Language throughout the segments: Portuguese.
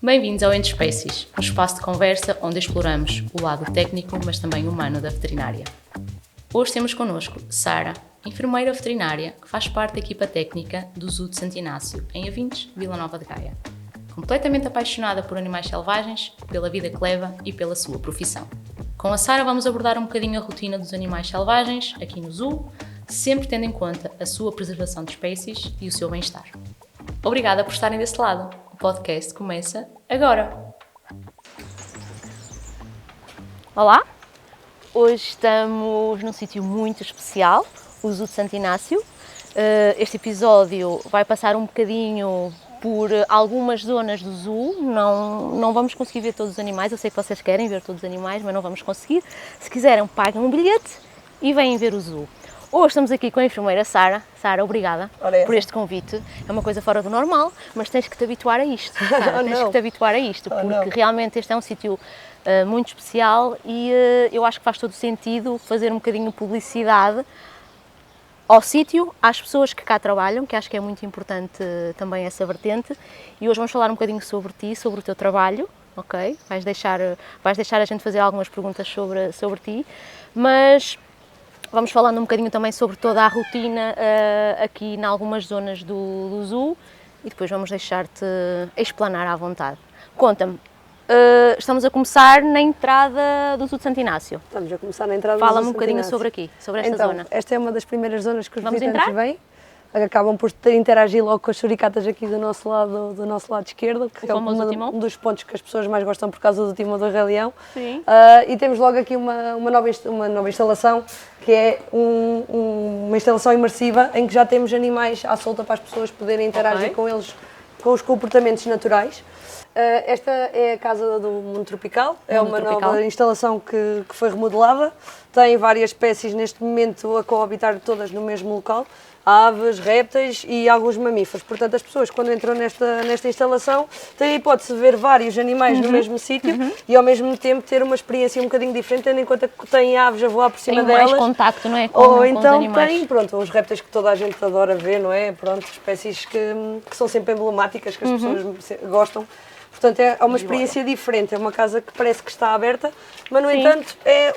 Bem-vindos ao Entre Espécies, um espaço de conversa onde exploramos o lado técnico, mas também humano da veterinária. Hoje temos connosco Sara, enfermeira veterinária que faz parte da equipa técnica do Zoo de Santo Inácio, em Avintes, Vila Nova de Gaia. Completamente apaixonada por animais selvagens, pela vida que leva e pela sua profissão. Com a Sara vamos abordar um bocadinho a rotina dos animais selvagens aqui no Zoo, sempre tendo em conta a sua preservação de espécies e o seu bem-estar. Obrigada por estarem desse lado. O podcast começa agora. Olá, hoje estamos num sítio muito especial, o Zoo de Santo Inácio. Este episódio vai passar um bocadinho por algumas zonas do zoo, não vamos conseguir ver todos os animais, eu sei que vocês querem ver todos os animais, mas não vamos conseguir. Se quiserem, paguem um bilhete e venham ver o zoo. Hoje estamos aqui com a enfermeira Sara. Sara, obrigada por este convite. É uma coisa fora do normal, mas tens que te habituar a isto. Sara, tens que te habituar a isto, porque realmente este é um sítio muito especial e eu acho que faz todo sentido fazer um bocadinho de publicidade ao sítio, às pessoas que cá trabalham, que acho que é muito importante também essa vertente. E hoje vamos falar um bocadinho sobre ti, sobre o teu trabalho, ok? Vais deixar a gente fazer algumas perguntas sobre ti, mas vamos falando um bocadinho também sobre toda a rotina aqui em algumas zonas do zoo e depois vamos deixar-te explanar à vontade. Conta-me, estamos a começar na entrada do Zoo de Santo Inácio. Estamos a começar na entrada do Zoo de Santo Inácio. Fala-me um bocadinho sobre aqui, sobre esta zona. Esta é uma das primeiras zonas que os visitantes vêm. Acabam por interagir logo com as suricatas aqui do nosso lado esquerdo, que é um dos pontos que as pessoas mais gostam por causa do timão do Rei Leão. Sim. E temos logo aqui uma nova instalação, que é uma instalação imersiva, em que já temos animais à solta para as pessoas poderem interagir com eles, com os comportamentos naturais. Esta é a Casa do Mundo Tropical, é uma nova instalação que foi remodelada, tem várias espécies neste momento a coabitar todas no mesmo local, aves, répteis e alguns mamíferos. Portanto, as pessoas quando entram nesta instalação têm a hipótese de ver vários animais no mesmo sítio e ao mesmo tempo ter uma experiência um bocadinho diferente, tendo em conta que têm aves a voar por cima delas. Tem mais contacto, não é? Ou então tem, os répteis que toda a gente adora ver, não é? Pronto, espécies que são sempre emblemáticas, que as pessoas gostam. Portanto, é uma experiência diferente, é uma casa que parece que está aberta, mas no entanto é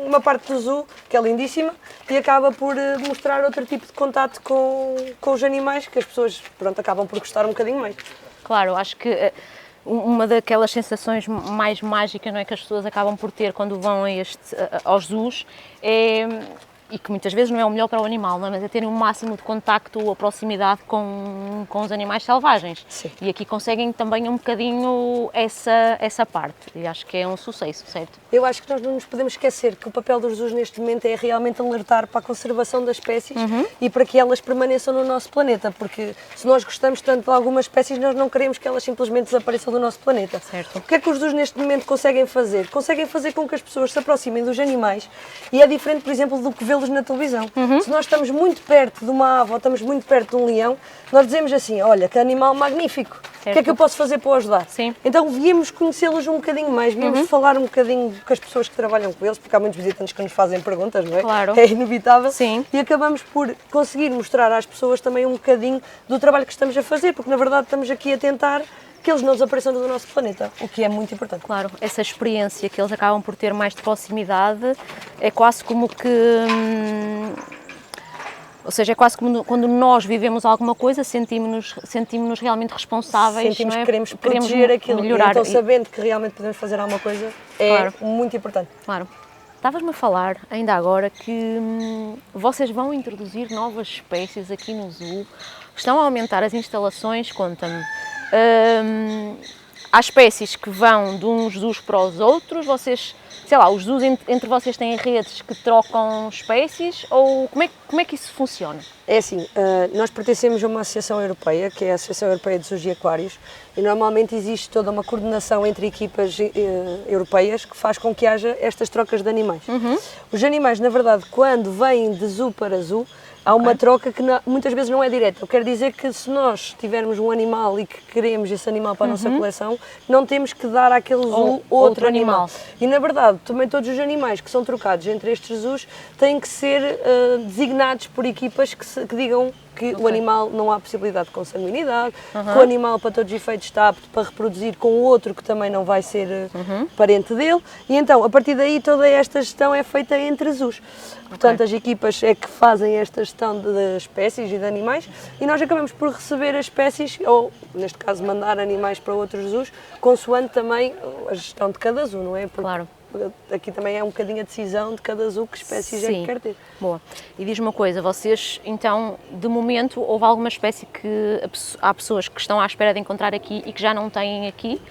uma parte do zoo que é lindíssima e acaba por mostrar outro tipo de contato com os animais que as pessoas acabam por gostar um bocadinho mais. Claro, acho que uma daquelas sensações mais mágicas, não é, que as pessoas acabam por ter quando vão aos zoos e que muitas vezes não é o melhor para o animal, não é? Mas é terem o máximo de contacto ou proximidade com os animais selvagens. Sim. E aqui conseguem também um bocadinho essa parte, e acho que é um sucesso, certo? Eu acho que nós não nos podemos esquecer que o papel dos zoos neste momento é realmente alertar para a conservação das espécies e para que elas permaneçam no nosso planeta, porque se nós gostamos tanto de algumas espécies, nós não queremos que elas simplesmente desapareçam do nosso planeta. Certo. O que é que os zoos neste momento conseguem fazer? Conseguem fazer com que as pessoas se aproximem dos animais e é diferente, por exemplo, do que vê-los na televisão. Se nós estamos muito perto de uma ave ou estamos muito perto de um leão, nós dizemos assim, olha, que animal magnífico, o que é que eu posso fazer para o ajudar? Sim. Então viemos conhecê-los um bocadinho mais, viemos falar um bocadinho com as pessoas que trabalham com eles, porque há muitos visitantes que nos fazem perguntas, não é? Claro. É inevitável. Sim. E acabamos por conseguir mostrar às pessoas também um bocadinho do trabalho que estamos a fazer, porque na verdade estamos aqui a tentar que eles não desapareçam do nosso planeta, o que é muito importante. Claro, essa experiência que eles acabam por ter mais de proximidade é quase como que... Ou seja, é quase como quando nós vivemos alguma coisa, sentimos-nos realmente responsáveis. Sentimos não é? que queremos proteger aquilo, melhorar. Então sabendo que realmente podemos fazer alguma coisa é muito importante. Claro. Estavas-me a falar, ainda agora, que vocês vão introduzir novas espécies aqui no zoo, estão a aumentar as instalações, conta-me. Há espécies que vão de uns zoos para os outros, vocês, sei lá, os zoos entre vocês têm redes que trocam espécies ou como é que isso funciona? É assim, nós pertencemos a uma associação europeia, que é a Associação Europeia de Zoos e Aquários, e normalmente existe toda uma coordenação entre equipas europeias que faz com que haja estas trocas de animais. Os animais, na verdade, quando vêm de zoo para zoo, há uma troca que muitas vezes não é direta. Eu quero dizer que se nós tivermos um animal e que queremos esse animal para a nossa coleção, não temos que dar àquele zoo outro animal. E na verdade, também todos os animais que são trocados entre estes zoos têm que ser designados por equipas que digam que o animal não há possibilidade de consanguinidade, que o animal, para todos os efeitos, está apto para reproduzir com outro que também não vai ser parente dele, e então, a partir daí, toda esta gestão é feita entre zoos. Portanto, as equipas é que fazem esta gestão de espécies e de animais, e nós acabamos por receber as espécies, ou, neste caso, mandar animais para outros zoos, consoante também a gestão de cada zoo, não é? Porque Claro. aqui também é um bocadinho a decisão de cada zoo que espécies é que quer ter. Boa. E diz-me uma coisa, vocês, então, de momento, houve alguma espécie que há pessoas que estão à espera de encontrar aqui e que já não têm aqui,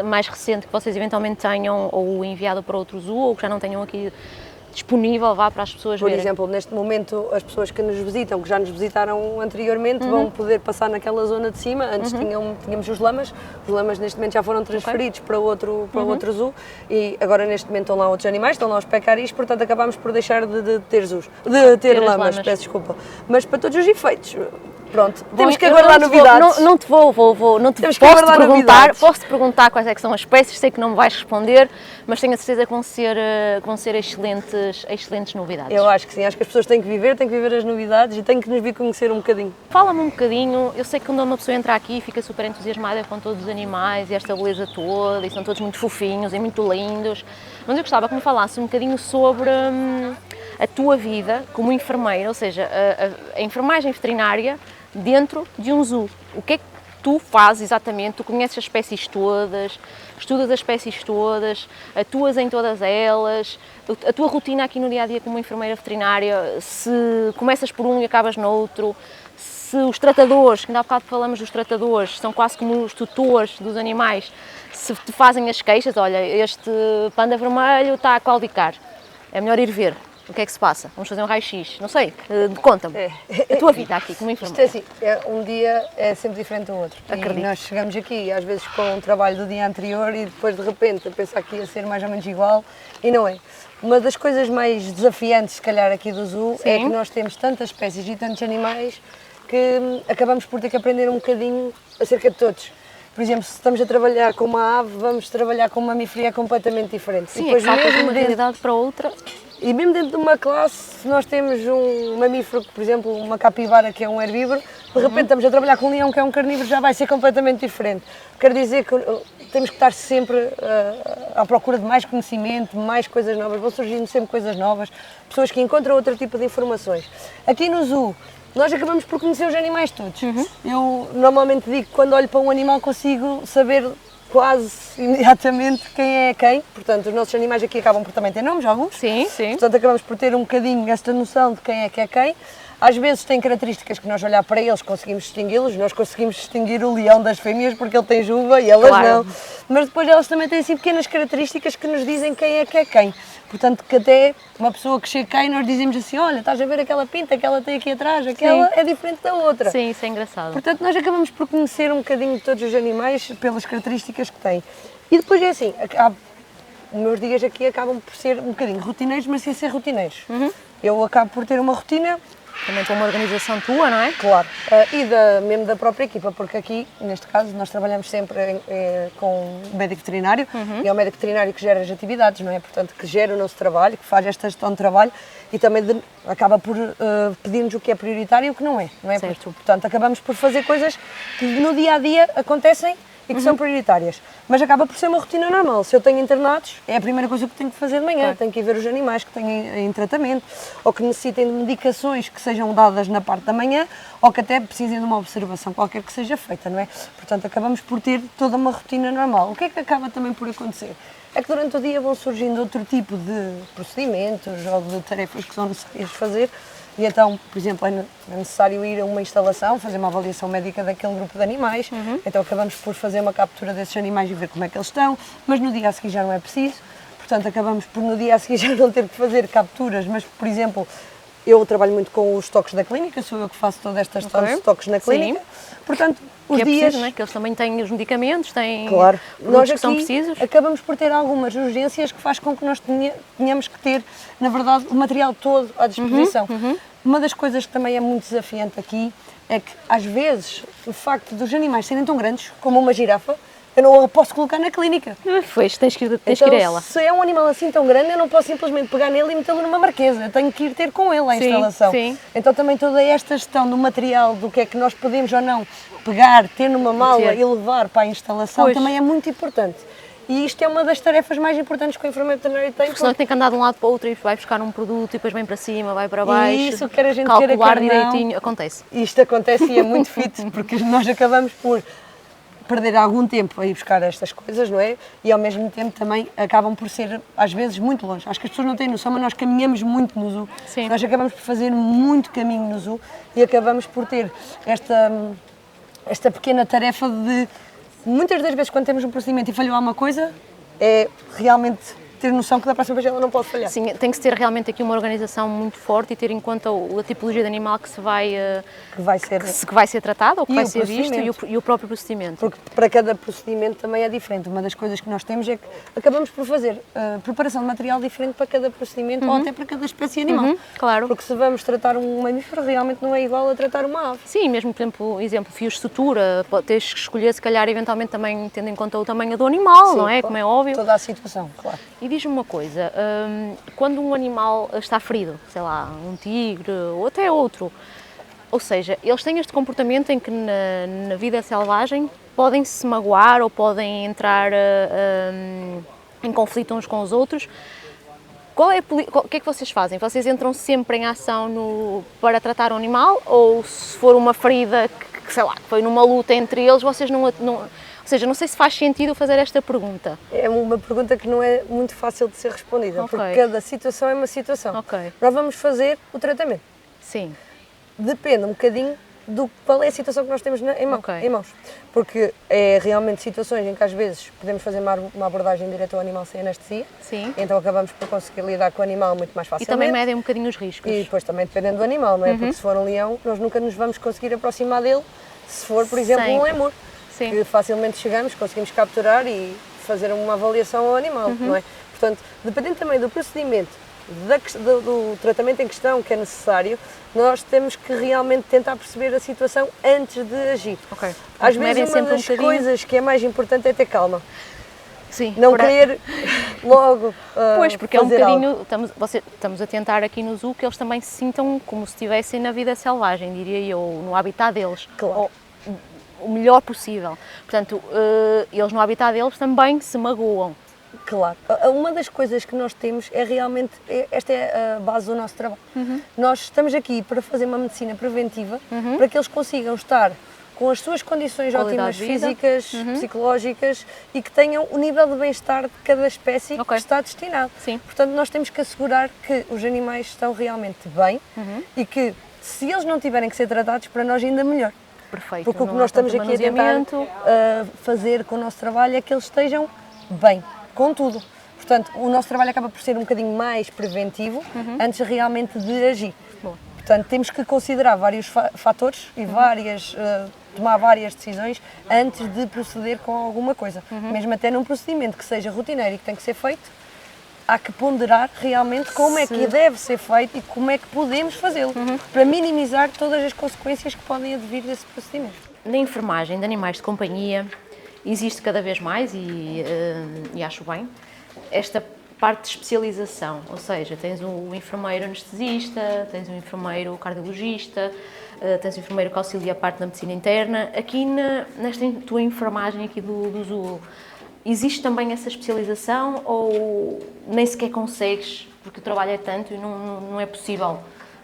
mais recente, que vocês eventualmente tenham ou enviado para outro zoo, ou que já não tenham aqui disponível, vá para as pessoas verem? Por exemplo, neste momento, as pessoas que nos visitam, que já nos visitaram anteriormente, vão poder passar naquela zona de cima. Antes tínhamos os lamas neste momento já foram transferidos para outro zoo, e agora neste momento estão lá outros animais, estão lá os pecaris, portanto acabámos por deixar de ter zoos, de ter lamas, peço desculpa. Mas para todos os efeitos, pronto, temos que aguardar novidades. Não te posso-te perguntar quais é que são as espécies, sei que não me vais responder, mas tenho a certeza que vão ser excelentes novidades. Eu acho que sim, acho que as pessoas têm que viver as novidades e têm que nos vir conhecer um bocadinho. Fala-me um bocadinho, eu sei que quando uma pessoa entra aqui fica super entusiasmada com todos os animais e esta beleza toda, e são todos muito fofinhos e muito lindos, mas eu gostava que me falasse um bocadinho sobre a tua vida como enfermeira, ou seja, a enfermagem veterinária dentro de um zoo. O que é que tu fazes exatamente? Tu conheces as espécies todas, estudas as espécies todas, atuas em todas elas, a tua rotina aqui no dia-a-dia como enfermeira veterinária, se começas por um e acabas no outro, se os tratadores, que ainda há bocado falamos dos tratadores, são quase como os tutores dos animais, se te fazem as queixas, olha, este panda vermelho está a claudicar, é melhor ir ver. O que é que se passa? Vamos fazer um raio-x? Não sei, conta-me. A tua vida aqui como enfermeira. Isto é assim, um dia é sempre diferente do outro. Acredito. E nós chegamos aqui, às vezes com um trabalho do dia anterior e depois de repente a pensar que ia ser mais ou menos igual, e não é. Uma das coisas mais desafiantes, se calhar, aqui do zoo é que nós temos tantas espécies e tantos animais que acabamos por ter que aprender um bocadinho acerca de todos. Por exemplo, se estamos a trabalhar com uma ave, vamos trabalhar com uma mamífero é completamente diferente. Sim, e depois saltas de uma realidade para outra. E mesmo dentro de uma classe, se nós temos um mamífero, por exemplo, uma capivara que é um herbívoro, de repente estamos a trabalhar com um leão que é um carnívoro, já vai ser completamente diferente. Quer dizer que temos que estar sempre à procura de mais conhecimento, mais coisas novas, vão surgindo sempre coisas novas, pessoas que encontram outro tipo de informações. Aqui no zoo, nós acabamos por conhecer os animais todos. Eu normalmente digo que quando olho para um animal consigo saber quase imediatamente quem é quem, portanto os nossos animais aqui acabam por também ter nomes, alguns. Sim, sim. Portanto acabamos por ter um bocadinho esta noção de quem é quem. Às vezes tem características que nós olhar para eles conseguimos distingui-los, nós conseguimos distinguir o leão das fêmeas porque ele tem juba e elas não, mas depois elas também têm assim pequenas características que nos dizem quem é quem. Portanto que até uma pessoa que chega cá e nós dizemos assim, olha, estás a ver aquela pinta que ela tem aqui atrás, aquela é diferente da outra. Sim, isso é engraçado. Portanto nós acabamos por conhecer um bocadinho de todos os animais pelas características que têm. E depois é assim, os meus dias aqui acabam por ser um bocadinho rotineiros, mas sem ser rotineiros. Eu acabo por ter uma rotina. Também para uma organização tua, não é? Claro, e mesmo da própria equipa, porque aqui, neste caso, nós trabalhamos sempre com o médico veterinário, e é o médico veterinário que gera as atividades, não é? Portanto, que gera o nosso trabalho, que faz esta gestão de trabalho e também acaba por pedir-nos o que é prioritário e o que não é? Certo. Portanto, acabamos por fazer coisas que no dia-a-dia acontecem e que são prioritárias, mas acaba por ser uma rotina normal. Se eu tenho internados, é a primeira coisa que tenho que fazer de manhã, Claro. tenho que ir ver os animais que têm em tratamento, ou que necessitem de medicações que sejam dadas na parte da manhã, ou que até precisem de uma observação qualquer que seja feita, não é? Portanto, acabamos por ter toda uma rotina normal. O que é que acaba também por acontecer? É que durante o dia vão surgindo outro tipo de procedimentos ou de tarefas que são necessárias fazer. E então, por exemplo, é necessário ir a uma instalação, fazer uma avaliação médica daquele grupo de animais, então acabamos por fazer uma captura desses animais e ver como é que eles estão, mas no dia a seguir já não é preciso, portanto acabamos por no dia a seguir já não ter que fazer capturas, mas por exemplo, eu trabalho muito com os estoques da clínica, sou eu que faço toda esta gestão de estoques na clínica, portanto os Que é dias... preciso, não é? Que eles também têm os medicamentos, têm Claro, nós que aqui são precisos. acabamos por ter algumas urgências que faz com que nós tenhamos que ter, na verdade, o material todo à disposição. Uma das coisas que também é muito desafiante aqui é que, às vezes, o facto dos animais serem tão grandes, como uma girafa, eu não a posso colocar na clínica. Pois, tens que ir Então, a ela. se é um animal assim tão grande, eu não posso simplesmente pegar nele e metê-lo numa marquesa, eu tenho que ir ter com ele a instalação. Sim. Então também toda esta gestão do material, do que é que nós podemos ou não pegar, ter numa mala e levar para a instalação, também é muito importante. E isto é uma das tarefas mais importantes que o enfermeiro veterinário tem. Porque senão tem que andar de um lado para o outro e vai buscar um produto e depois vem para cima, vai para baixo. E isso quer a gente calcular queira, quer não. direitinho, acontece. Isto acontece e é muito fit, porque nós acabamos por perder algum tempo a ir buscar estas coisas, não é? E ao mesmo tempo também acabam por ser, às vezes, muito longe. Acho que as pessoas não têm noção, mas nós caminhamos muito no zoo. Sim. Nós acabamos por fazer muito caminho no zoo e acabamos por ter esta pequena tarefa de, muitas das vezes, quando temos um procedimento e falhou alguma coisa, é realmente ter noção que da próxima vez ela não pode falhar. Sim, tem que se ter realmente aqui uma organização muito forte e ter em conta a tipologia de animal que vai ser tratado ou que vai ser visto e o próprio procedimento. Porque para cada procedimento também é diferente. Uma das coisas que nós temos é que acabamos por fazer preparação de material diferente para cada procedimento ou até para cada espécie de animal. Claro. Porque se vamos tratar um mamífero, realmente não é igual a tratar uma ave. Sim, mesmo, por exemplo, fios de sutura, tens que escolher, se calhar, eventualmente também tendo em conta o tamanho do animal, não é? Como é óbvio. Toda a situação, claro. E diz-me uma coisa, quando um animal está ferido, sei lá, um tigre ou até outro, ou seja, eles têm este comportamento em que na vida selvagem podem se magoar ou podem entrar em conflito uns com os outros. O que é que vocês fazem? Vocês entram sempre em ação para tratar o animal ou se for uma ferida que sei lá, que foi numa luta entre eles, vocês não... Ou seja, não sei se faz sentido fazer esta pergunta. É uma pergunta que não é muito fácil de ser respondida, porque cada situação é uma situação. Nós vamos fazer o tratamento. Sim. Depende um bocadinho qual é a situação que nós temos em mãos. Porque é realmente situações em que às vezes podemos fazer uma abordagem direta ao animal sem anestesia. Sim. Então acabamos por conseguir lidar com o animal muito mais facilmente. E também medem um bocadinho os riscos. E depois também dependendo do animal, não é? Porque se for um leão, nós nunca nos vamos conseguir aproximar dele, se for, por exemplo, um lemur. Sim. Que facilmente chegamos, conseguimos capturar e fazer uma avaliação ao animal, não é? Portanto, dependendo também do procedimento, do tratamento em questão que é necessário, nós temos que realmente tentar perceber a situação antes de agir. Às vezes uma das coisas que é mais importante é ter calma. Sim, não querer logo pois, porque é um bocadinho, estamos a tentar aqui no zoo que eles também se sintam como se estivessem na vida selvagem, diria eu, no habitat deles. Claro. O melhor possível. Portanto, eles no habitat deles também se magoam. Claro. Uma das coisas que nós temos é realmente, esta é a base do nosso trabalho. Nós estamos aqui para fazer uma medicina preventiva, para que eles consigam estar com as suas condições ótimas físicas, psicológicas e que tenham o nível de bem-estar de cada espécie que está destinado. Sim. Portanto, nós temos que assegurar que os animais estão realmente bem e que, se eles não tiverem que ser tratados, para nós ainda melhor. Perfeito. Porque o que nós estamos aqui a tentar fazer com o nosso trabalho é que eles estejam bem, com tudo. Portanto, o nosso trabalho acaba por ser um bocadinho mais preventivo antes realmente de agir. Boa. Portanto, temos que considerar vários fatores e tomar várias decisões antes de proceder com alguma coisa. Mesmo até num procedimento que seja rotineiro e que tem que ser feito, há que ponderar realmente como é que deve ser feito e como é que podemos fazê-lo, para minimizar todas as consequências que podem advir desse procedimento. Na enfermagem de animais de companhia existe cada vez mais, e acho bem, esta parte de especialização, ou seja, tens um enfermeiro anestesista, tens um enfermeiro cardiologista, tens um enfermeiro que auxilia a parte da medicina interna. Aqui nesta tua enfermagem aqui do zoo, existe também essa especialização ou nem sequer consegues, porque o trabalho é tanto e não é possível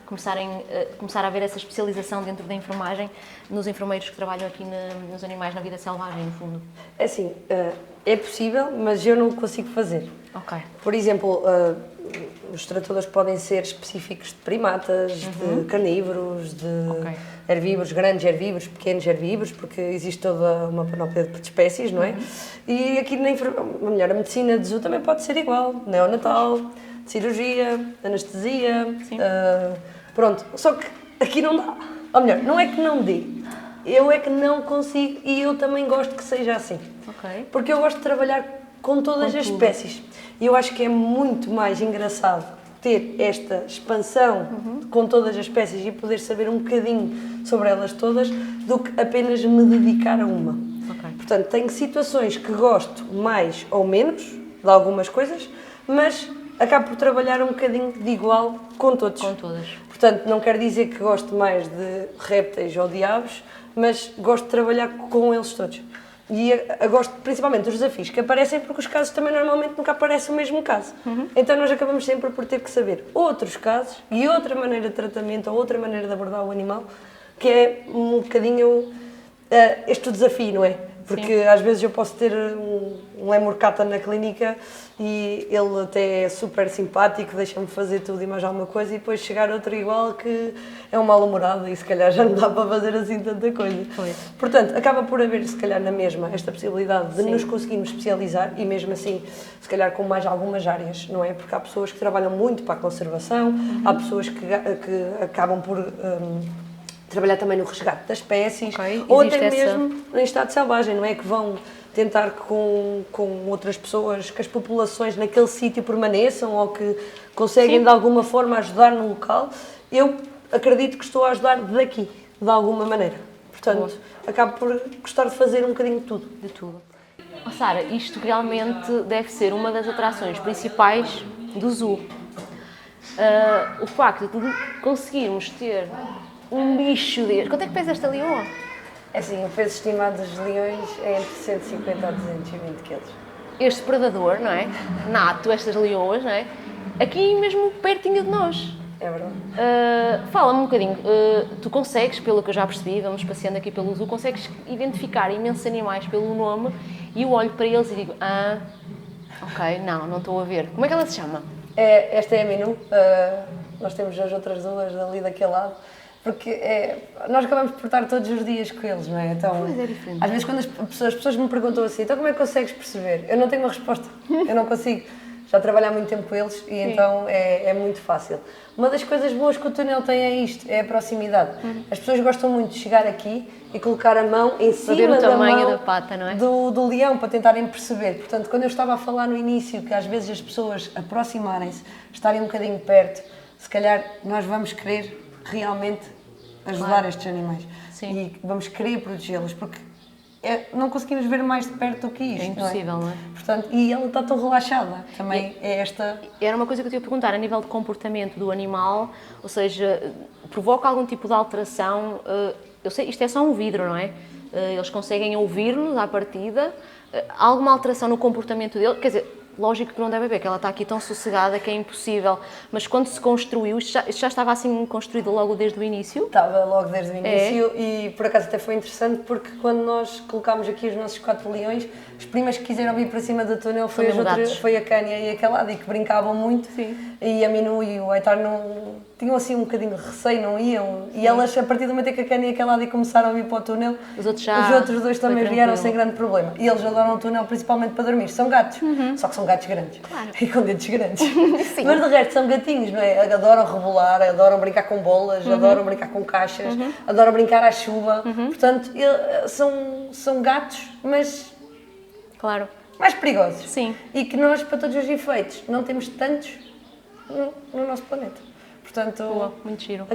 começar a haver essa especialização dentro da enfermagem nos enfermeiros que trabalham aqui nos animais na vida selvagem, no fundo? É assim, é possível, mas eu não consigo fazer. Por exemplo, os tratadores podem ser específicos de primatas, de carnívoros, de herbívoros, grandes herbívoros, pequenos herbívoros, porque existe toda uma panóplia de espécies, não é? E aqui a medicina de zoo também pode ser igual, neonatal, cirurgia, anestesia, pronto. Só que aqui não dá. Ou melhor, não é que não dê, eu é que não consigo e eu também gosto que seja assim. Porque eu gosto de trabalhar com todas as espécies. E eu acho que é muito mais engraçado ter esta expansão com todas as espécies e poder saber um bocadinho sobre elas todas do que apenas me dedicar a uma. Portanto, tenho situações que gosto mais ou menos de algumas coisas, mas acabo por trabalhar um bocadinho de igual com todos. Com todas. Portanto, não quer dizer que gosto mais de répteis ou de aves, mas gosto de trabalhar com eles todos. E eu gosto principalmente dos desafios que aparecem, porque os casos também normalmente nunca aparecem o mesmo caso. Então nós acabamos sempre por ter que saber outros casos e outra maneira de tratamento ou outra maneira de abordar o animal, que é um bocadinho este desafio, não é? Porque às vezes eu posso ter um lemur cata na clínica e ele até é super simpático, deixa-me fazer tudo e mais alguma coisa, e depois chegar outro igual que é um mal-humorado e se calhar já não dá para fazer assim tanta coisa. Pois. Portanto, acaba por haver se calhar na mesma esta possibilidade de nos conseguirmos especializar e mesmo assim, se calhar com mais algumas áreas, não é? Porque há pessoas que trabalham muito para a conservação, há pessoas que acabam por trabalhar também no resgate das espécies, ou até mesmo em estado selvagem, não é? Que vão tentar com outras pessoas que as populações naquele sítio permaneçam ou que conseguem de alguma forma ajudar no local. Eu acredito que estou a ajudar daqui, de alguma maneira. Portanto, acabo por gostar de fazer um bocadinho de tudo. De tudo. Oh, Sara, isto realmente deve ser uma das atrações principais do zoo. O facto de conseguirmos ter um bicho deste. Quanto é que pesa esta leoa? É assim, o peso estimado dos leões é entre 150 a 220 kg. Este predador, não é? Nato, estas leoas, não é? Aqui mesmo pertinho de nós. É verdade. Fala-me um bocadinho, tu consegues, pelo que eu já percebi, vamos passeando aqui pelo zoo, consegues identificar imensos animais pelo nome e eu olho para eles e digo, ok, não estou a ver. Como é que ela se chama? Esta é a Minu, nós temos as outras duas ali daquele lado. Porque nós acabamos por estar todos os dias com eles, não é? Então, pois é diferente. Às vezes quando as pessoas me perguntam assim, então como é que consegues perceber? Eu não tenho uma resposta, eu não consigo. Já trabalho há muito tempo com eles e então é muito fácil. Uma das coisas boas que o túnel tem é isto, é a proximidade. As pessoas gostam muito de chegar aqui e colocar a mão em cima da mão da pata, não é? do leão, para tentarem perceber. Portanto, quando eu estava a falar no início que às vezes as pessoas aproximarem-se, estarem um bocadinho perto, se calhar nós vamos querer realmente ajudar estes animais. Sim. E vamos querer protegê-los, porque não conseguimos ver mais de perto do que isto. É impossível, não é? Portanto, e ela está tão relaxada. Também é esta... Era uma coisa que eu te ia perguntar, a nível de comportamento do animal, ou seja, provoca algum tipo de alteração? Eu sei, isto é só um vidro, não é? Eles conseguem ouvir-nos à partida. Há alguma alteração no comportamento dele? Quer dizer, lógico que não deve haver, que ela está aqui tão sossegada que é impossível, mas quando se construiu, isto já estava assim construído logo desde o início? Estava logo desde o início e por acaso até foi interessante porque quando nós colocámos aqui os nossos 4 leões, os primeiros que quiseram vir para cima do túnel foi a Cânia e a Calada, e que brincavam muito. Sim. E a Minu e o Aitar não tinham assim um bocadinho de receio, não iam. E elas, a partir do momento em que a Cânia e a Calada começaram a vir para o túnel, os outros dois também vieram sem grande problema. E eles adoram o túnel principalmente para dormir. São gatos, só que são gatos grandes. Claro. E com dedos grandes. Mas de resto são gatinhos, não é? Adoram rebolar, adoram brincar com bolas, adoram brincar com caixas, adoram brincar à chuva. Portanto, são gatos, mas Claro. mais perigosos. Sim. E que nós, para todos os efeitos, não temos tantos no nosso planeta. Portanto, muito giro.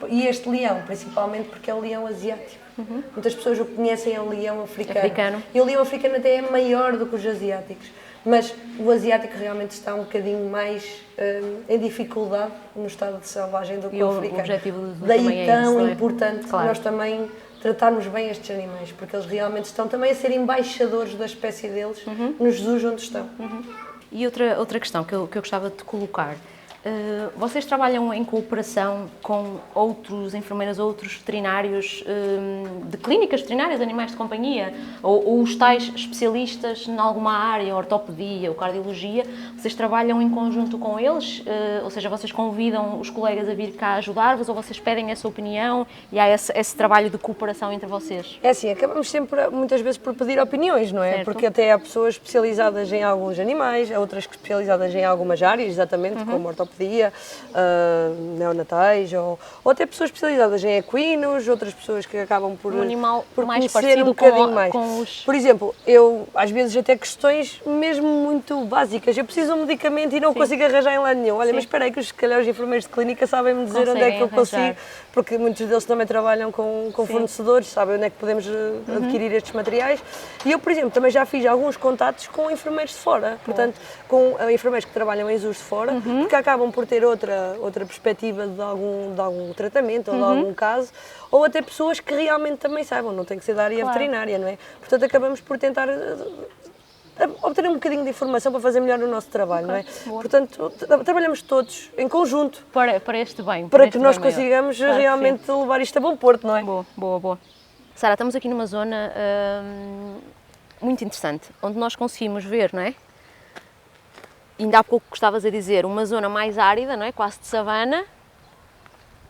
E este leão, principalmente porque é o leão asiático. Muitas pessoas o conhecem, é o leão africano. E o leão africano até é maior do que os asiáticos. Mas o asiático realmente está um bocadinho mais em dificuldade no estado de selvagem do que o africano. O objetivo do Daí também tão é isso, importante que nós também tratarmos bem estes animais, porque eles realmente estão também a ser embaixadores da espécie deles nos zoos onde estão. E outra questão que eu gostava de te colocar. Vocês trabalham em cooperação com outros enfermeiros, outros veterinários de clínicas veterinárias, animais de companhia, ou os tais especialistas em alguma área, ortopedia ou cardiologia, vocês trabalham em conjunto com eles? Ou seja, vocês convidam os colegas a vir cá ajudar-vos ou vocês pedem essa opinião e há esse trabalho de cooperação entre vocês? É assim, acabamos sempre, muitas vezes, por pedir opiniões, não é? Certo. Porque até há pessoas especializadas em alguns animais, há outras especializadas em algumas áreas, exatamente, como ortopedia, ortopedia, neonatais, ou até pessoas especializadas em equinos, outras pessoas que acabam por, Um animal por mais conhecer parecido um bocadinho com, mais. com os... Por exemplo, eu às vezes até questões mesmo muito básicas, eu preciso de um medicamento e não consigo arranjar em lado nenhum. Olha, mas espera aí que se calhar os enfermeiros de clínica sabem-me dizer onde é que eu consigo, porque muitos deles também trabalham com fornecedores, sabem onde é que podemos adquirir estes materiais. E eu, por exemplo, também já fiz alguns contatos com enfermeiros de fora, portanto, com enfermeiros que trabalham em ZUS de fora, porque acabam por ter outra perspectiva de algum tratamento ou de algum caso, ou até pessoas que realmente também saibam, não tem que ser da área veterinária, não é? Portanto, acabamos por tentar obter um bocadinho de informação para fazer melhor o nosso trabalho, não é? Portanto, trabalhamos todos em conjunto para este bem. Para que nós consigamos realmente levar isto a bom porto, não é? Boa. Sara, estamos aqui numa zona muito interessante, onde nós conseguimos ver, não é? Ainda há pouco estavas a dizer, uma zona mais árida, não é? Quase de savana,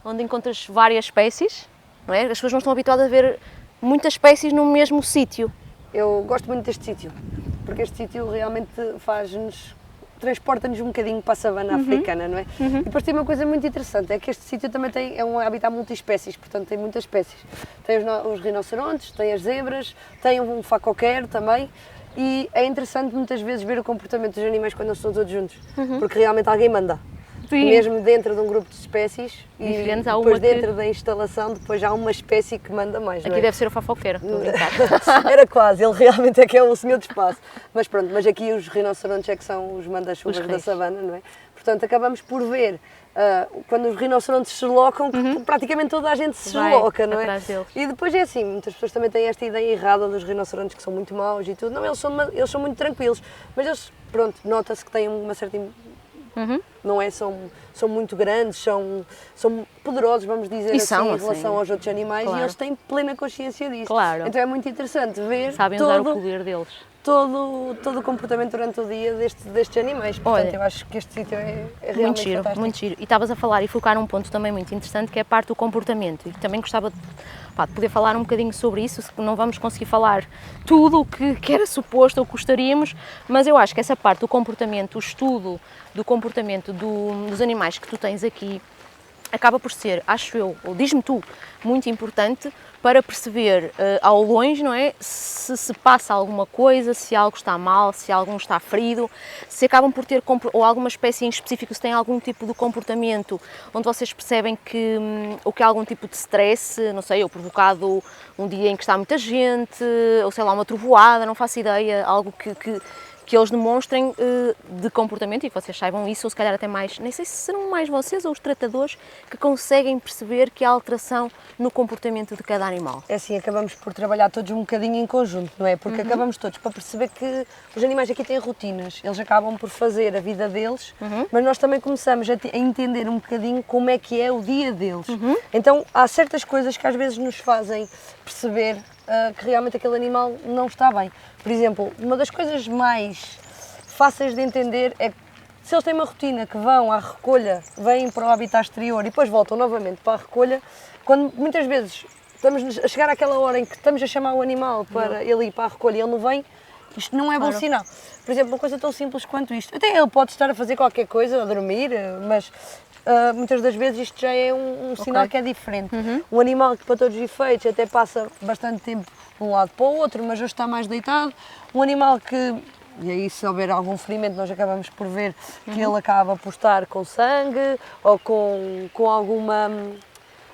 onde encontras várias espécies, não é? As pessoas não estão habituadas a ver muitas espécies no mesmo sítio. Eu gosto muito deste sítio, porque este sítio realmente transporta-nos um bocadinho para a savana africana, não é? E depois tem uma coisa muito interessante, é que este sítio também é um habitat multi-espécies, portanto tem muitas espécies. Tem os rinocerontes, tem as zebras, tem um facoquero também, e é interessante muitas vezes ver o comportamento dos animais quando eles estão todos juntos, porque realmente alguém manda. Sim. Mesmo dentro de um grupo de espécies diferentes, e depois dentro da instalação, depois há uma espécie que manda mais. Aqui não é? deve ser o fafoqueiro, estou a brincar. Era quase, ele realmente é que é o senhor do espaço. Mas pronto, mas aqui os rinocerontes é que são os manda-chuvas da savana, não é? Portanto, acabamos por ver, quando os rinocerontes se deslocam, que praticamente toda a gente se desloca, não é? E depois é assim, muitas pessoas também têm esta ideia errada dos rinocerontes que são muito maus e tudo. Não, eles são muito tranquilos, mas eles, pronto, nota-se que têm uma certa... Não é? São muito grandes, são poderosos, vamos dizer assim, em relação aos outros animais, e eles têm plena consciência disso. Claro. Então é muito interessante ver Sabem usar o poder deles. Todo o comportamento durante o dia destes animais. Portanto, eu acho que este sítio é realmente fantástico. Muito giro. E estavas a falar e focar num ponto também muito interessante, que é a parte do comportamento. E também gostava de poder falar um bocadinho sobre isso, não vamos conseguir falar tudo o que era suposto ou gostaríamos, mas eu acho que essa parte do comportamento, o estudo do comportamento dos animais que tu tens aqui, acaba por ser, acho eu, ou diz-me tu, muito importante para perceber ao longe, não é, se passa alguma coisa, se algo está mal, se algum está ferido, se acabam por ter, ou alguma espécie em específico, se tem algum tipo de comportamento onde vocês percebem que há algum tipo de stress, não sei, ou provocado um dia em que está muita gente, ou sei lá, uma trovoada, não faço ideia, algo que eles demonstrem de comportamento e que vocês saibam isso, ou se calhar até mais, nem sei se serão mais vocês ou os tratadores que conseguem perceber que há alteração no comportamento de cada animal. É assim, acabamos por trabalhar todos um bocadinho em conjunto, não é? Porque acabamos todos para perceber que os animais aqui têm rotinas, eles acabam por fazer a vida deles, mas nós também começamos a entender um bocadinho como é que é o dia deles. Então há certas coisas que às vezes nos fazem perceber que realmente aquele animal não está bem. Por exemplo, uma das coisas mais fáceis de entender é que se eles têm uma rotina que vão à recolha, vêm para o habitat exterior e depois voltam novamente para a recolha, quando muitas vezes estamos a chegar àquela hora em que estamos a chamar o animal para ele ir para a recolha e ele não vem, isto não é bom sinal. Por exemplo, uma coisa tão simples quanto isto. Até ele pode estar a fazer qualquer coisa, a dormir, mas muitas das vezes isto já é um sinal que é diferente. Um animal que para todos os efeitos até passa bastante tempo de um lado para o outro, mas hoje está mais deitado. Um animal que, e aí se houver algum ferimento nós acabamos por ver que ele acaba por estar com sangue ou com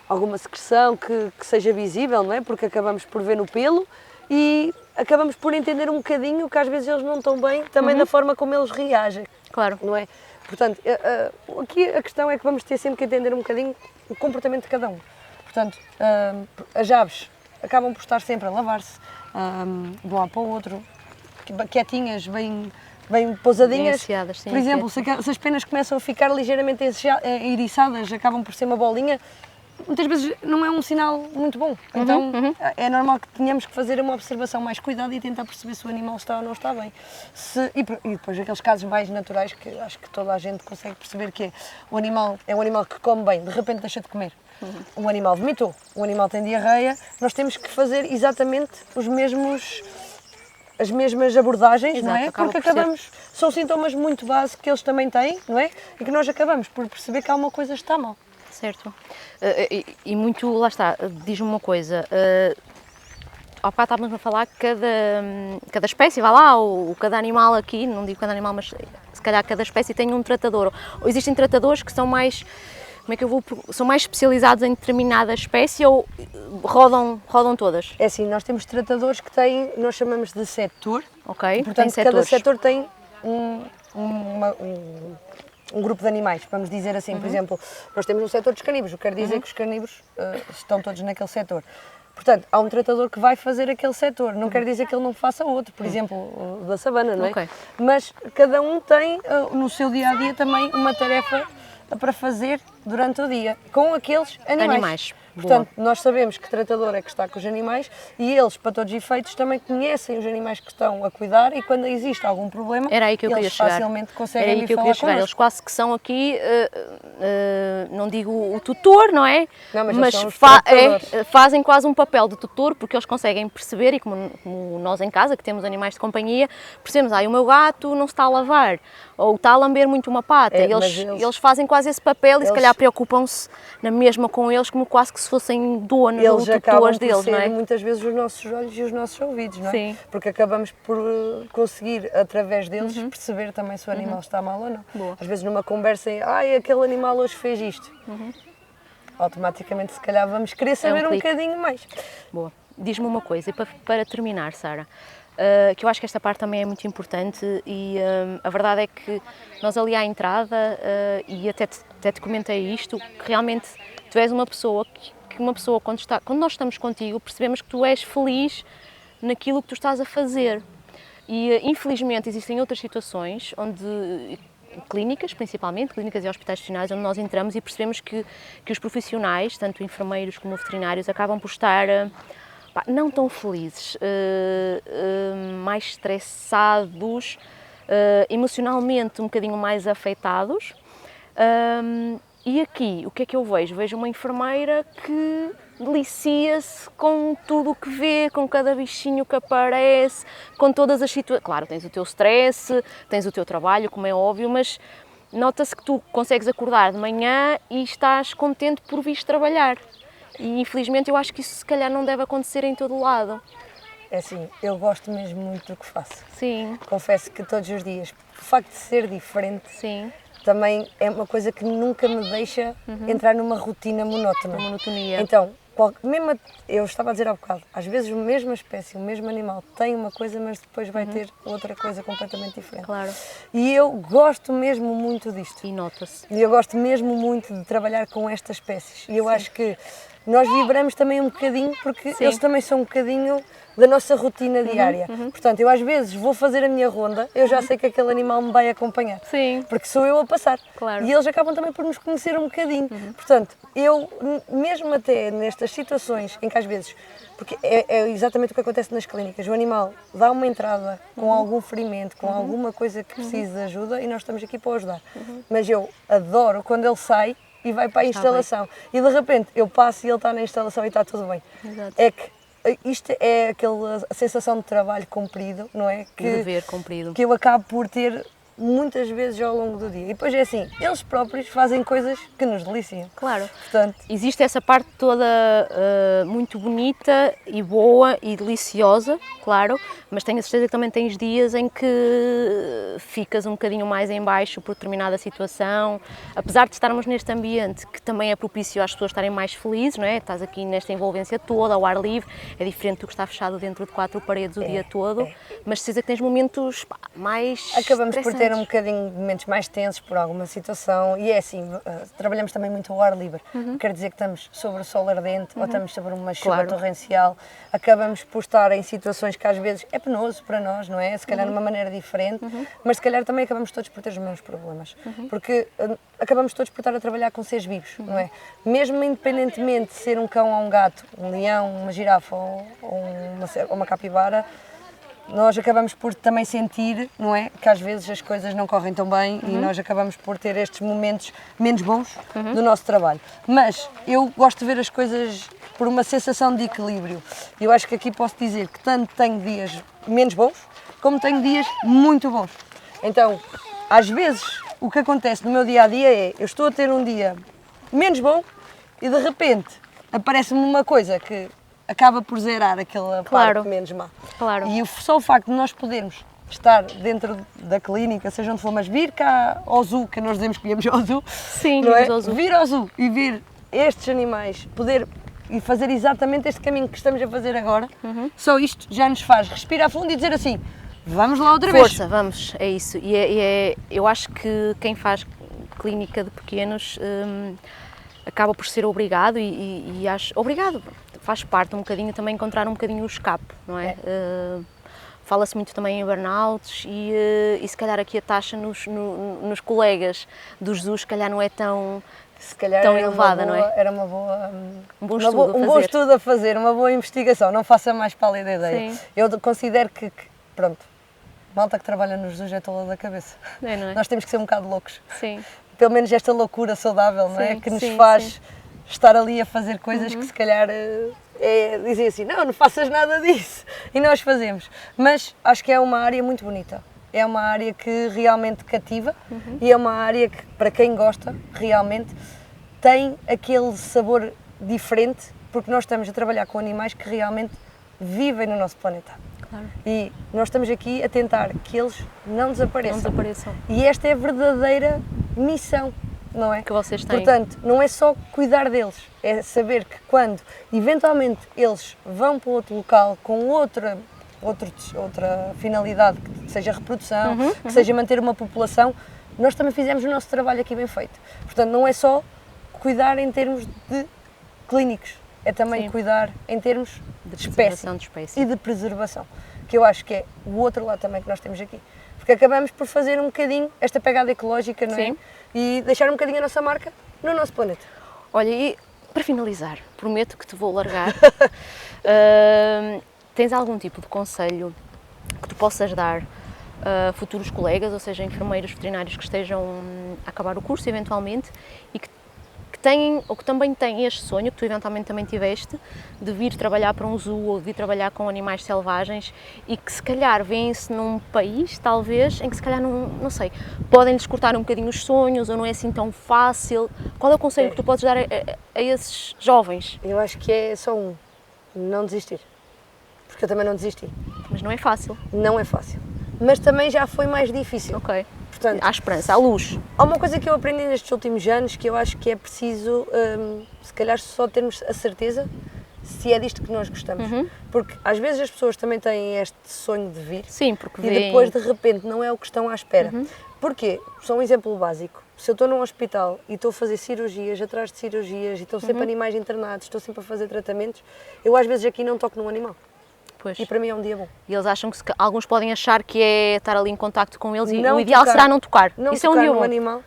alguma secreção que seja visível, não é? Porque acabamos por ver no pelo e acabamos por entender um bocadinho que às vezes eles não estão bem também da forma como eles reagem. Claro. Não é? Portanto, aqui a questão é que vamos ter sempre que entender um bocadinho o comportamento de cada um. Portanto, as aves acabam por estar sempre a lavar-se, de um lado para o outro, quietinhas, bem pousadinhas. Por exemplo, se as penas começam a ficar ligeiramente eriçadas, acabam por ser uma bolinha, muitas vezes não é um sinal muito bom. Então é normal que tenhamos que fazer uma observação mais cuidada e tentar perceber se o animal está ou não está bem. E depois aqueles casos mais naturais que acho que toda a gente consegue perceber que o animal é um animal que come bem, de repente deixa de comer. Um animal vomitou, um animal tem diarreia, nós temos que fazer exatamente os mesmos as mesmas abordagens, Exato, não é? acaba Porque por ser. acabamos, são sintomas muito básicos que eles também têm, não é? E que nós acabamos por perceber que alguma coisa está mal. Certo. E muito, lá está, diz-me uma coisa. Há bocado estávamos a falar que cada espécie, vai lá, ou cada animal aqui, não digo cada animal, mas se calhar cada espécie tem um tratador. Ou existem tratadores que são mais, como é que eu vou, são mais especializados em determinada espécie ou rodam todas? É assim, nós temos tratadores que têm, nós chamamos de setor. Ok? Portanto, Tem cada setores. setor tem um grupo de animais, vamos dizer assim. Por exemplo, nós temos um setor dos carnívoros, o que quer dizer que os carnívoros estão todos naquele setor. Portanto, há um tratador que vai fazer aquele setor, não quer dizer que ele não faça outro, por exemplo, o da savana, não é? Ok. Mas cada um tem no seu dia-a-dia também uma tarefa para fazer durante o dia, com aqueles animais. Portanto, nós sabemos que tratador é que está com os animais e eles, para todos os efeitos, também conhecem os animais que estão a cuidar e quando existe algum problema, Era aí que eu eles queria chegar. facilmente conseguem Era aí vir que eu falar queria chegar. Eles connosco. quase que são aqui, não digo o tutor, não é? Não, mas eles são os fazem quase um papel de tutor porque eles conseguem perceber e como nós em casa, que temos animais de companhia, percebemos, o meu gato não se está a lavar ou está a lamber muito uma pata. Eles fazem quase esse papel e se calhar preocupam-se na mesma com eles como quase que se fossem donos ou tutores deles, não é? Muitas vezes os nossos olhos e os nossos ouvidos, não é? Sim. Porque acabamos por conseguir, através deles, perceber também se o animal está mal ou não. Boa. Às vezes numa conversa, aquele animal hoje fez isto. Automaticamente, se calhar, vamos querer saber um bocadinho mais. Boa. Diz-me uma coisa, e para terminar, Sara, que eu acho que esta parte também é muito importante e a verdade é que nós ali à entrada, e até te comentei isto, que realmente tu és uma pessoa quando nós estamos contigo, percebemos que tu és feliz naquilo que tu estás a fazer. E infelizmente existem outras situações onde clínicas, principalmente, clínicas e hospitais veterinários, onde nós entramos e percebemos que os profissionais, tanto enfermeiros como veterinários, acabam por estar não tão felizes, mais estressados, emocionalmente um bocadinho mais afetados. E aqui, o que é que eu vejo? Vejo uma enfermeira que delicia-se com tudo o que vê, com cada bichinho que aparece, com todas as situações. Claro, tens o teu stress, tens o teu trabalho, como é óbvio, mas nota-se que tu consegues acordar de manhã e estás contente por vires trabalhar. E infelizmente eu acho que isso se calhar não deve acontecer em todo o lado. É assim, eu gosto mesmo muito do que faço. Sim. Confesso que todos os dias, o facto de ser diferente, Sim. também é uma coisa que nunca me deixa entrar numa rotina monótona. Uma monotonia. Então, mesmo eu estava a dizer há bocado, às vezes a mesma espécie, o mesmo animal tem uma coisa, mas depois vai ter outra coisa completamente diferente. Claro. E eu gosto mesmo muito disto. E nota-se. E eu gosto mesmo muito de trabalhar com estas espécies. E eu acho que nós vibramos também um bocadinho, porque eles também são um bocadinho da nossa rotina diária. Portanto, eu às vezes vou fazer a minha ronda, eu já sei que aquele animal me vai acompanhar. Sim. Porque sou eu a passar. Claro. E eles acabam também por nos conhecer um bocadinho. Portanto, eu, mesmo até nestas situações em que às vezes, porque é exatamente o que acontece nas clínicas, o animal dá uma entrada com algum ferimento, com alguma coisa que precise de ajuda e nós estamos aqui para o ajudar. Mas eu adoro quando ele sai e vai para a instalação. E de repente eu passo e ele está na instalação e está tudo bem. Exato. É que isto é aquela sensação de trabalho cumprido, não é? Dever cumprido. Que eu acabo por ter muitas vezes ao longo do dia. E depois é assim, eles próprios fazem coisas que nos deliciam. Claro. Portanto, existe essa parte toda muito bonita e boa e deliciosa, claro, mas tenho a certeza que também tens dias em que ficas um bocadinho mais em baixo por determinada situação, apesar de estarmos neste ambiente que também é propício às pessoas estarem mais felizes, não é? Estás aqui nesta envolvência toda, ao ar livre, é diferente do que estar fechado dentro de 4 paredes o dia todo, mas certeza que tens momentos mais acabamos por ter estressantes. um bocadinho de momentos mais tensos por alguma situação e é assim, trabalhamos também muito ao ar livre, quer dizer que estamos sobre o sol ardente ou estamos sobre uma chuva torrencial, acabamos por estar em situações que às vezes é penoso para nós, não é? Se calhar de uma maneira diferente, mas se calhar também acabamos todos por ter os mesmos problemas, porque acabamos todos por estar a trabalhar com seres vivos, não é? Mesmo independentemente de ser um cão ou um gato, um leão, uma girafa ou uma capibara, nós acabamos por também sentir, não é, que às vezes as coisas não correm tão bem e nós acabamos por ter estes momentos menos bons do nosso trabalho. Mas eu gosto de ver as coisas por uma sensação de equilíbrio. Eu acho que aqui posso dizer que tanto tenho dias menos bons, como tenho dias muito bons. Então, às vezes, o que acontece no meu dia-a-dia é, eu estou a ter um dia menos bom e de repente aparece-me uma coisa que acaba por zerar aquela parte menos má. Claro. E só o facto de nós podermos estar dentro da clínica, seja onde for, mas vir cá ao zoo, que nós dizemos que viemos ao zoo, Sim, não é? ao zoo. Vir ao zoo e ver estes animais, poder e fazer exatamente este caminho que estamos a fazer agora, só isto já nos faz respirar fundo e dizer assim, vamos lá outra vez. Força, vamos, é isso. Eu acho que quem faz clínica de pequenos acaba por ser obrigado e acho, obrigado, faz parte um bocadinho também encontrar um bocadinho o escape, não é? Fala-se muito também em burnouts e se calhar aqui a taxa nos colegas dos zoos se calhar não é tão elevada, não é? Era uma boa, um bom estudo a fazer, uma boa investigação, não faça mais pálida ideia. Sim. Eu considero que, pronto, malta que trabalha nos zoos é tola da cabeça. Não é? Nós temos que ser um bocado loucos. Sim. Pelo menos esta loucura saudável, não é? Sim, Que nos sim, faz estar ali a fazer coisas que se calhar dizem assim, não faças nada disso. E nós fazemos. Mas acho que é uma área muito bonita. É uma área que realmente cativa e é uma área que, para quem gosta, realmente tem aquele sabor diferente, porque nós estamos a trabalhar com animais que realmente vivem no nosso planeta. Claro. E nós estamos aqui a tentar que eles não desapareçam. E esta é a verdadeira missão, não é? Que vocês têm. Portanto, não é só cuidar deles, é saber que quando eventualmente eles vão para outro local com outra finalidade, que seja reprodução, que seja manter uma população, nós também fizemos o nosso trabalho aqui bem feito. Portanto, não é só cuidar em termos de clínicos, é também cuidar em termos de espécie e de preservação, que eu acho que é o outro lado também que nós temos aqui. Porque acabamos por fazer um bocadinho esta pegada ecológica, não é? E deixar um bocadinho a nossa marca no nosso planeta. Olha, e para finalizar, prometo que te vou largar. Tens algum tipo de conselho que tu possas dar a futuros colegas, ou seja, enfermeiros veterinários que estejam a acabar o curso eventualmente e que têm, ou que também têm este sonho, que tu eventualmente também tiveste, de vir trabalhar para um zoo ou de vir trabalhar com animais selvagens e que se calhar vêem-se num país, talvez, em que se calhar não sei, podem-lhes cortar um bocadinho os sonhos ou não é assim tão fácil. Qual é o conselho que tu podes dar a esses jovens? Eu acho que é só não desistir. Porque eu também não desisti. Mas não é fácil. Não é fácil. Mas também já foi mais difícil. Ok. Portanto, há esperança, há luz. Há uma coisa que eu aprendi nestes últimos anos que eu acho que é preciso, se calhar, só termos a certeza se é disto que nós gostamos. Porque às vezes as pessoas também têm este sonho de vir. Sim, porque e depois de repente não é o que estão à espera. Porquê? Só um exemplo básico. Se eu estou num hospital e estou a fazer cirurgias atrás de cirurgias e estão sempre animais internados, estou sempre a fazer tratamentos, eu às vezes aqui não toco num animal. Pois. E para mim é um dia bom. E eles acham que alguns podem achar que é estar ali em contacto com eles e o ideal será não tocar. Isso é um dia bom. Animal,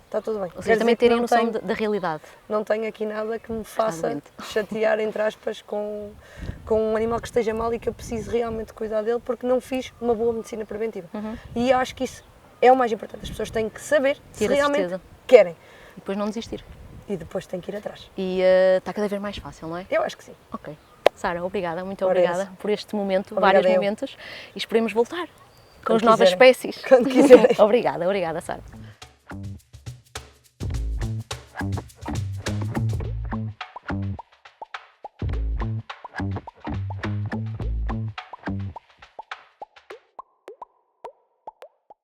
está tudo bem. Ou seja, também terem noção da realidade. Não tenho aqui nada que me faça chatear, entre aspas, com um animal que esteja mal e que eu preciso realmente cuidar dele porque não fiz uma boa medicina preventiva. E acho que isso é o mais importante. As pessoas têm que saber se realmente querem. E depois não desistir. E depois têm que ir atrás. E está cada vez mais fácil, não é? Eu acho que sim. Ok. Sara, obrigada, muito obrigada por este momento, vários momentos, e esperemos voltar com as novas espécies. Quando quiserem. Obrigada, Sara.